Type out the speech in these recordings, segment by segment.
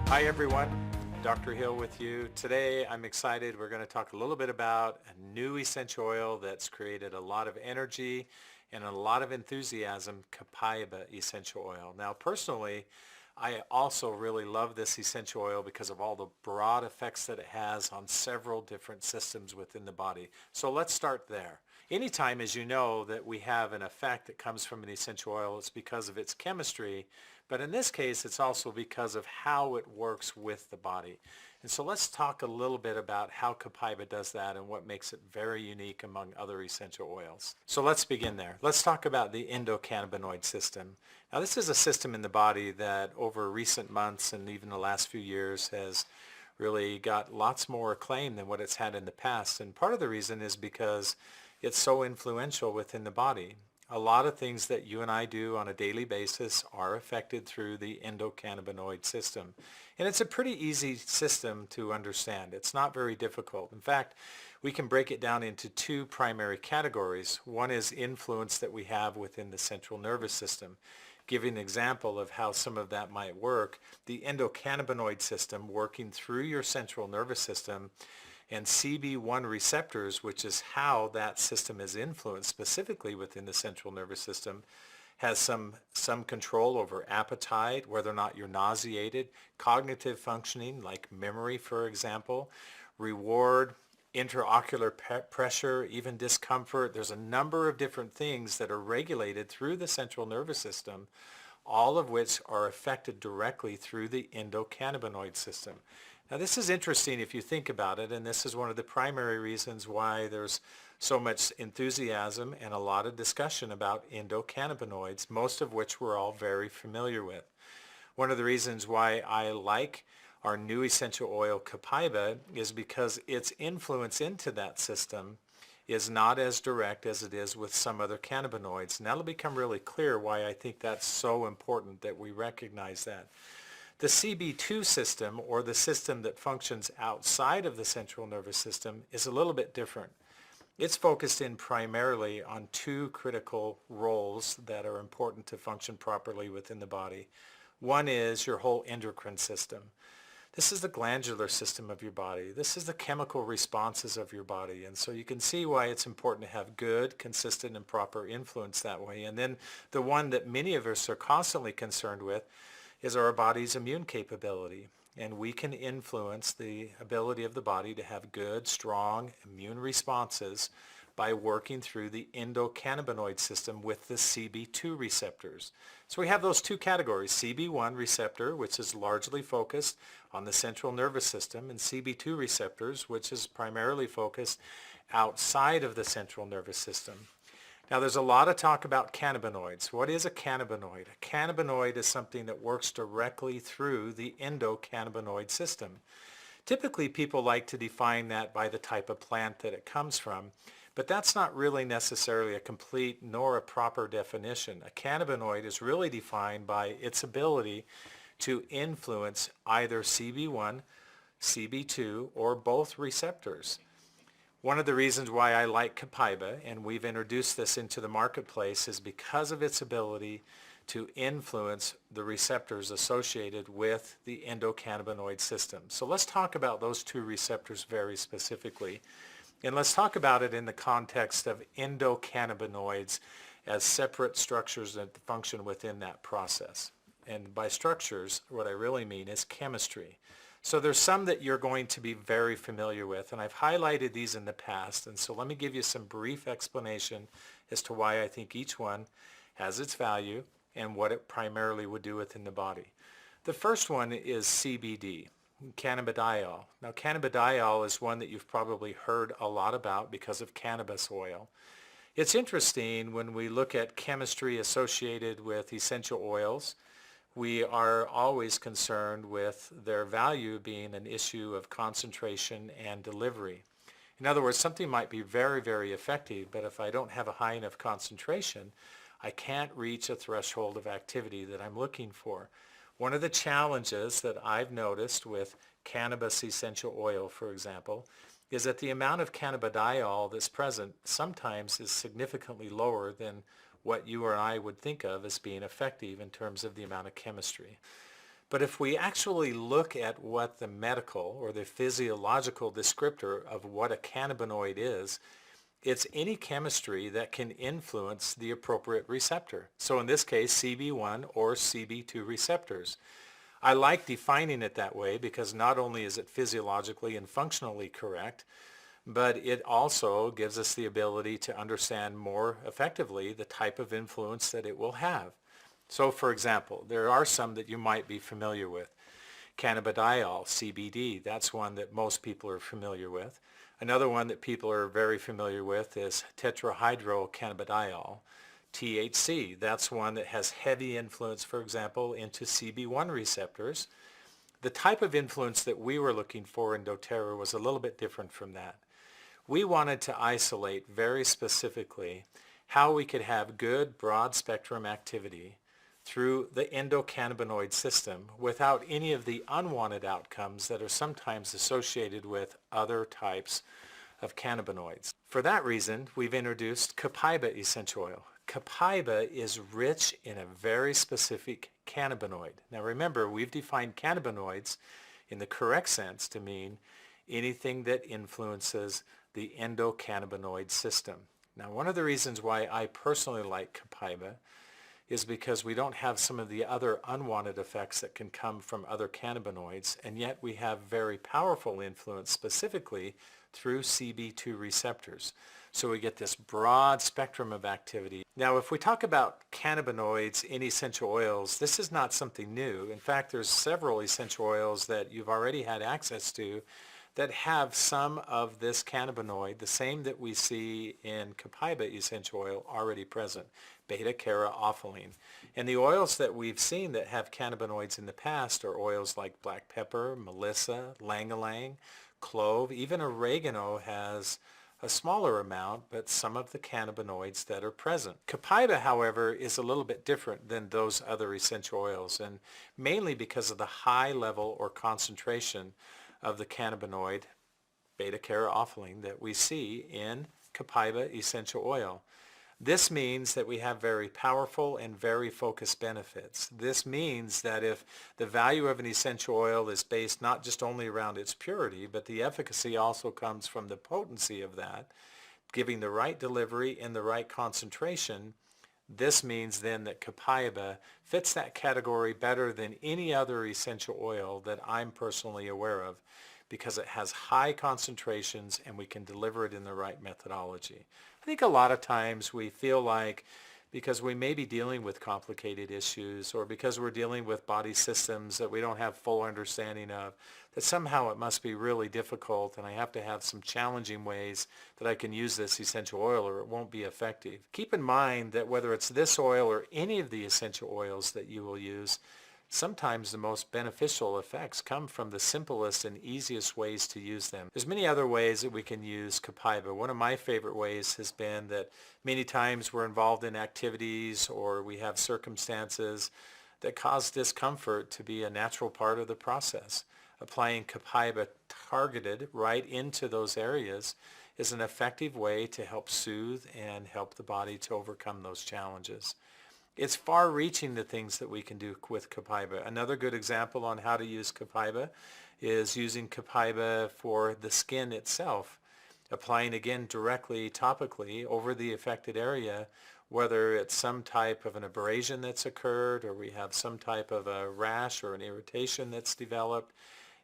Hi everyone, Dr. Hill with you. Today I'm excited. We're going to talk a little bit about a new essential oil that's created a lot of energy and a lot of enthusiasm, Copaiba essential oil. Now personally, I also really love this essential oil because of all the broad effects that it has on several different systems within the body. So let's start there. Anytime, as you know, that we have an effect that comes from an essential oil, it's because of its chemistry, but in this case, it's also because of how it works with the body. And so let's talk a little bit about how Copaiba does that and what makes it very unique among other essential oils. So let's begin there. Let's talk about the endocannabinoid system. Now this is a system in the body that over recent months and even the last few years has really got lots more acclaim than what it's had in the past. And part of the reason is because it's so influential within the body. A lot of things that you and I do on a daily basis are affected through the endocannabinoid system. And it's a pretty easy system to understand. It's not very difficult. In fact, we can break it down into two primary categories. One is influence that we have within the central nervous system. Giving an example of how some of that might work, the endocannabinoid system working through your central nervous system and CB1 receptors, which is how that system is influenced specifically within the central nervous system, has some control over appetite, whether or not you're nauseated, cognitive functioning like memory, for example, reward, intraocular pressure, even discomfort. There's a number of different things that are regulated through the central nervous system, all of which are affected directly through the endocannabinoid system. Now this is interesting if you think about it, and this is one of the primary reasons why there's so much enthusiasm and a lot of discussion about endocannabinoids, most of which we're all very familiar with. One of the reasons why I like our new essential oil Copaiba is because its influence into that system is not as direct as it is with some other cannabinoids. And that'll become really clear why I think that's so important that we recognize that. The CB2 system, or the system that functions outside of the central nervous system, is a little bit different. It's focused in primarily on two critical roles that are important to function properly within the body. One is your whole endocrine system. This is the glandular system of your body. This is the chemical responses of your body. And so you can see why it's important to have good, consistent, and proper influence that way. And then the one that many of us are constantly concerned with is our body's immune capability. And we can influence the ability of the body to have good, strong immune responses by working through the endocannabinoid system with the CB2 receptors. So we have those two categories, CB1 receptor, which is largely focused on the central nervous system, and CB2 receptors, which is primarily focused outside of the central nervous system. Now there's a lot of talk about cannabinoids. What is a cannabinoid? A cannabinoid is something that works directly through the endocannabinoid system. Typically people like to define that by the type of plant that it comes from, but that's not really necessarily a complete nor a proper definition. A cannabinoid is really defined by its ability to influence either CB1, CB2, or both receptors. One of the reasons why I like Copaiba, and we've introduced this into the marketplace, is because of its ability to influence the receptors associated with the endocannabinoid system. So let's talk about those two receptors very specifically. And let's talk about it in the context of endocannabinoids as separate structures that function within that process. And by structures, what I really mean is chemistry. So there's some that you're going to be very familiar with, and I've highlighted these in the past, and so let me give you some brief explanation as to why I think each one has its value and what it primarily would do within the body. The first one is CBD, cannabidiol. Now cannabidiol is one that you've probably heard a lot about because of cannabis oil. It's interesting when we look at chemistry associated with essential oils. We are always concerned with their value being an issue of concentration and delivery. In other words, something might be very, very effective, but if I don't have a high enough concentration, I can't reach a threshold of activity that I'm looking for. One of the challenges that I've noticed with cannabis essential oil, for example, is that the amount of cannabidiol that's present sometimes is significantly lower than what you or I would think of as being effective in terms of the amount of chemistry. But if we actually look at what the medical or the physiological descriptor of what a cannabinoid is, it's any chemistry that can influence the appropriate receptor. So in this case, CB1 or CB2 receptors. I like defining it that way because not only is it physiologically and functionally correct, but it also gives us the ability to understand more effectively the type of influence that it will have. So for example, there are some that you might be familiar with. Cannabidiol, CBD, that's one that most people are familiar with. Another one that people are very familiar with is tetrahydrocannabidiol, THC. That's one that has heavy influence, for example, into CB1 receptors. The type of influence that we were looking for in doTERRA was a little bit different from that. We wanted to isolate very specifically how we could have good broad spectrum activity through the endocannabinoid system without any of the unwanted outcomes that are sometimes associated with other types of cannabinoids. For that reason, we've introduced Copaiba essential oil. Copaiba is rich in a very specific cannabinoid. Now remember, we've defined cannabinoids in the correct sense to mean anything that influences the endocannabinoid system. Now one of the reasons why I personally like Copaiba is because we don't have some of the other unwanted effects that can come from other cannabinoids, and yet we have very powerful influence specifically through CB2 receptors. So we get this broad spectrum of activity. Now if we talk about cannabinoids in essential oils, this is not something new. In fact, there's several essential oils that you've already had access to that have some of this cannabinoid, the same that we see in Copaiba essential oil, already present, beta-caryophyllene. And the oils that we've seen that have cannabinoids in the past are oils like black pepper, melissa, ylang-ylang, clove, even oregano has a smaller amount, but some of the cannabinoids that are present. Copaiba, however, is a little bit different than those other essential oils, and mainly because of the high level or concentration of the cannabinoid beta-caryophyllene that we see in Copaiba essential oil. This means that we have very powerful and very focused benefits. This means that if the value of an essential oil is based not just only around its purity, but the efficacy also comes from the potency of that, giving the right delivery in the right concentration, this means then that Copaiba fits that category better than any other essential oil that I'm personally aware of, because it has high concentrations and we can deliver it in the right methodology. I think a lot of times we feel like because we may be dealing with complicated issues or because we're dealing with body systems that we don't have full understanding of, that somehow it must be really difficult and I have to have some challenging ways that I can use this essential oil or it won't be effective. Keep in mind that whether it's this oil or any of the essential oils that you will use, sometimes the most beneficial effects come from the simplest and easiest ways to use them. There's many other ways that we can use Copaiba. One of my favorite ways has been that many times we're involved in activities or we have circumstances that cause discomfort to be a natural part of the process. Applying Copaiba targeted right into those areas is an effective way to help soothe and help the body to overcome those challenges. It's far-reaching the things that we can do with Copaiba. Another good example on how to use Copaiba is using Copaiba for the skin itself, applying again directly topically over the affected area, whether it's some type of an abrasion that's occurred or we have some type of a rash or an irritation that's developed.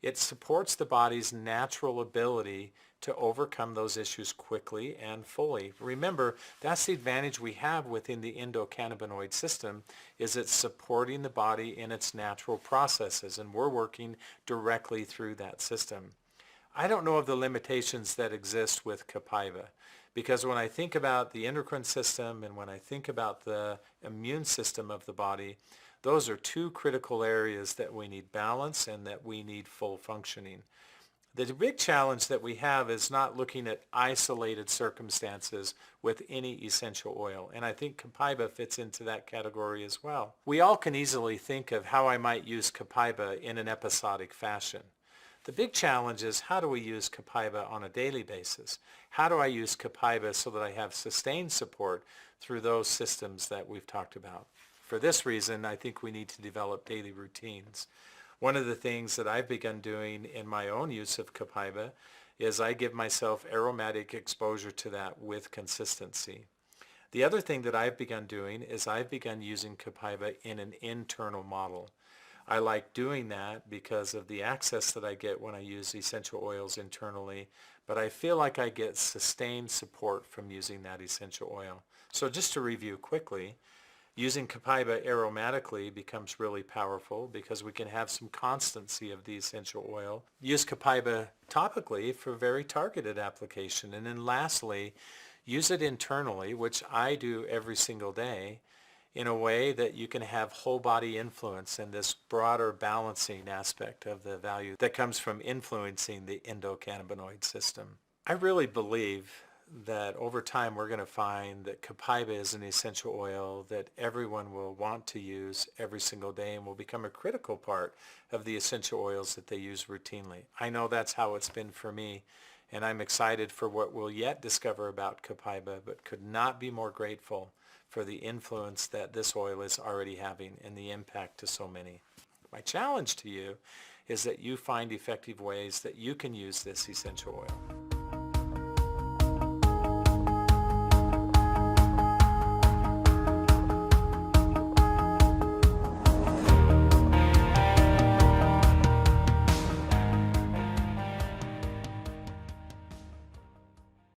It supports the body's natural ability to overcome those issues quickly and fully. Remember, that's the advantage we have within the endocannabinoid system, is it's supporting the body in its natural processes, and we're working directly through that system. I don't know of the limitations that exist with Copaiba, because when I think about the endocrine system and when I think about the immune system of the body, those are two critical areas that we need balance and that we need full functioning. The big challenge that we have is not looking at isolated circumstances with any essential oil, and I think Copaiba fits into that category as well. We all can easily think of how I might use Copaiba in an episodic fashion. The big challenge is, how do we use Copaiba on a daily basis? How do I use Copaiba so that I have sustained support through those systems that we've talked about? for this reason, I think we need to develop daily routines. One of the things that I've begun doing in my own use of Copaiba is I give myself aromatic exposure to that with consistency. The other thing that I've begun doing is I've begun using Copaiba in an internal model. I like doing that because of the access that I get when I use essential oils internally, but I feel like I get sustained support from using that essential oil. So just to review quickly, using Copaiba aromatically becomes really powerful because we can have some constancy of the essential oil. Use Copaiba topically for very targeted application. And then lastly, use it internally, which I do every single day, in a way that you can have whole body influence and this broader balancing aspect of the value that comes from influencing the endocannabinoid system. I really believe that over time we're going to find that Copaiba is an essential oil that everyone will want to use every single day and will become a critical part of the essential oils that they use routinely. I know that's how it's been for me, and I'm excited for what we'll yet discover about Copaiba, but could not be more grateful for the influence that this oil is already having and the impact to so many. My challenge to you is that you find effective ways that you can use this essential oil.